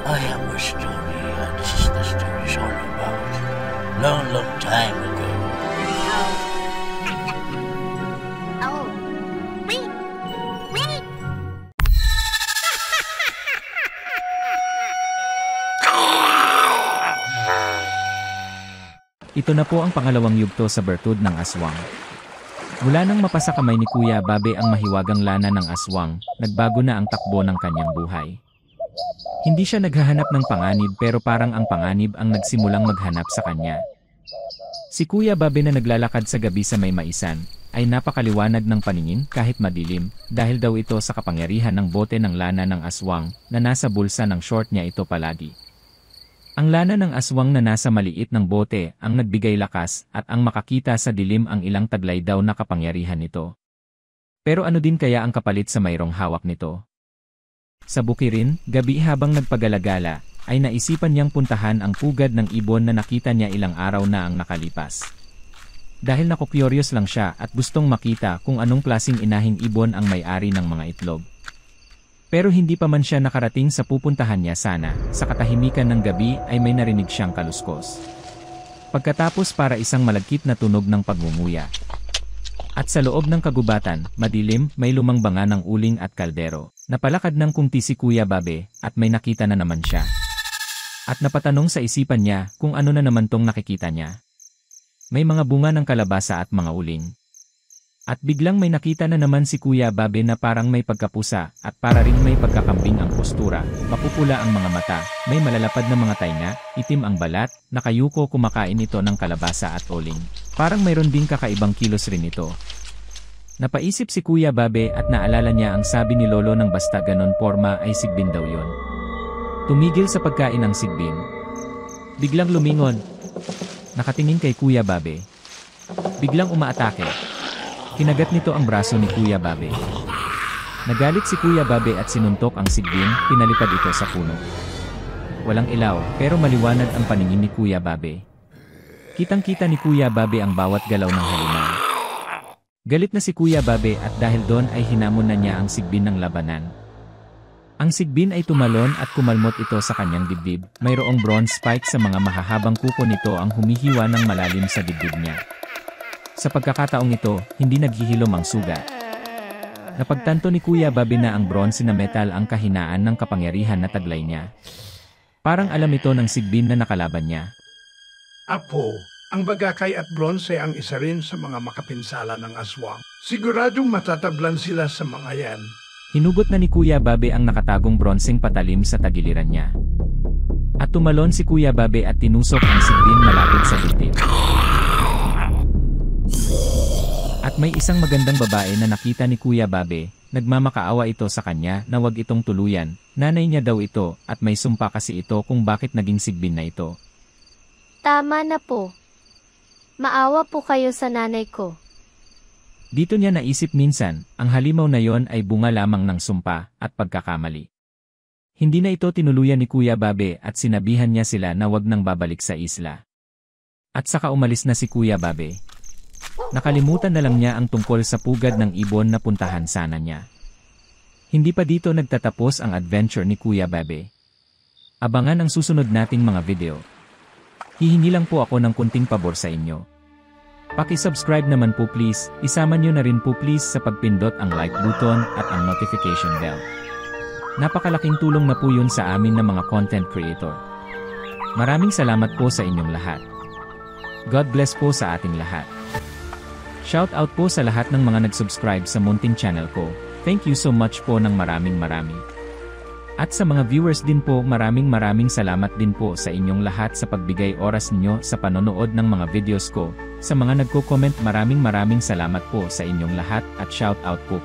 I have a story, and this is the story is all about long, long time ago. Oh. Wait! Wait! Ito na po ang pangalawang yugto sa bertud ng aswang. Mula nang mapasa kamay ni Kuya Babe ang mahiwagang lana ng aswang, nagbago na ang takbo ng kanyang buhay. Hindi siya naghahanap ng panganib pero parang ang panganib ang nagsimulang maghanap sa kanya. Si Kuya Babe na naglalakad sa gabi sa may maisan, ay napakaliwanag ng paningin kahit madilim, dahil daw ito sa kapangyarihan ng bote ng lana ng aswang na nasa bulsa ng short niya ito palagi. Ang lana ng aswang na nasa maliit ng bote ang nagbigay lakas at ang makakita sa dilim ang ilang taglay daw na kapangyarihan nito. Pero ano din kaya ang kapalit sa mayroong hawak nito? Sa bukirin, gabi habang nagpagalagala, ay naisipan niyang puntahan ang pugad ng ibon na nakita niya ilang araw na ang nakalipas. Dahil nakukuryos lang siya at gustong makita kung anong klasing inahing ibon ang may-ari ng mga itlog. Pero hindi pa man siya nakarating sa pupuntahan niya sana, sa katahimikan ng gabi ay may narinig siyang kaluskos. Pagkatapos para isang malagkit na tunog ng pagmumuya. At sa loob ng kagubatan, madilim, may lumangbanga ng uling at kaldero. Napalakad ng kunti si Kuya Babe, at may nakita na naman siya. At napatanong sa isipan niya kung ano na naman tong nakikita niya. May mga bunga ng kalabasa at mga uling. At biglang may nakita na naman si Kuya Babe na parang may pagkapusa, at para rin may pagkakambing ang postura, mapupula ang mga mata, may malalapad na mga tainga, itim ang balat, nakayuko kumakain ito ng kalabasa at uling. Parang mayroon ding kakaibang kilos rin ito. Napaisip si Kuya Babe at naalala niya ang sabi ni Lolo ng basta ganon porma ay sigbin daw yon. Tumigil sa pagkain ng sigbin. Biglang lumingon. Nakatingin kay Kuya Babe. Biglang umaatake. Kinagat nito ang braso ni Kuya Babe. Nagalit si Kuya Babe at sinuntok ang sigbin, pinalipad ito sa puno. Walang ilaw, pero maliwanag ang paningin ni Kuya Babe. Kitang-kita ni Kuya Babe ang bawat galaw ng halimaw. Galit na si Kuya Babe at dahil doon ay hinamon na niya ang sigbin ng labanan. Ang sigbin ay tumalon at kumalmot ito sa kanyang dibdib. Mayroong bronze spike sa mga mahahabang kuko nito ang humihiwa ng malalim sa dibdib niya. Sa pagkakataong ito, hindi naghihilom ang sugat. Napagtanto ni Kuya Babe na ang bronze na metal ang kahinaan ng kapangyarihan na taglay niya. Parang alam ito ng sigbin na nakalaban niya. Apo, ang bagakay at bronze ang isa rin sa mga makapinsala ng aswang. Siguradong matatablan sila sa mga yan. Hinugot na ni Kuya Babe ang nakatagong bronseng patalim sa tagiliran niya. At tumalon si Kuya Babe at tinusok ang sigbin malapit sa dibdib. At may isang magandang babae na nakita ni Kuya Babe, nagmamakaawa ito sa kanya na wag itong tuluyan, nanay niya daw ito at may sumpa kasi ito kung bakit naging sigbin na ito. Tama na po. Maawa po kayo sa nanay ko. Dito niya naisip minsan, ang halimaw na yon ay bunga lamang ng sumpa at pagkakamali. Hindi na ito tinuluyan ni Kuya Babe at sinabihan niya sila na wag nang babalik sa isla. At saka umalis na si Kuya Babe. Nakalimutan na lang niya ang tungkol sa pugad ng ibon na puntahan sana niya. Hindi pa dito nagtatapos ang adventure ni Kuya Babe. Abangan ang susunod nating mga video. Hihingi lang po ako ng kunting pabor sa inyo. Paki-subscribe naman po please, isama nyo na rin po please sa pagpindot ang like button at ang notification bell. Napakalaking tulong na po yun sa amin na mga content creator. Maraming salamat po sa inyong lahat. God bless po sa ating lahat. Shout out po sa lahat ng mga nag-subscribe sa munting channel ko. Thank you so much po ng maraming. At sa mga viewers din po maraming salamat din po sa inyong lahat sa pagbigay oras ninyo sa panonood ng mga videos ko. Sa mga nagko-comment maraming salamat po sa inyong lahat at shout out po.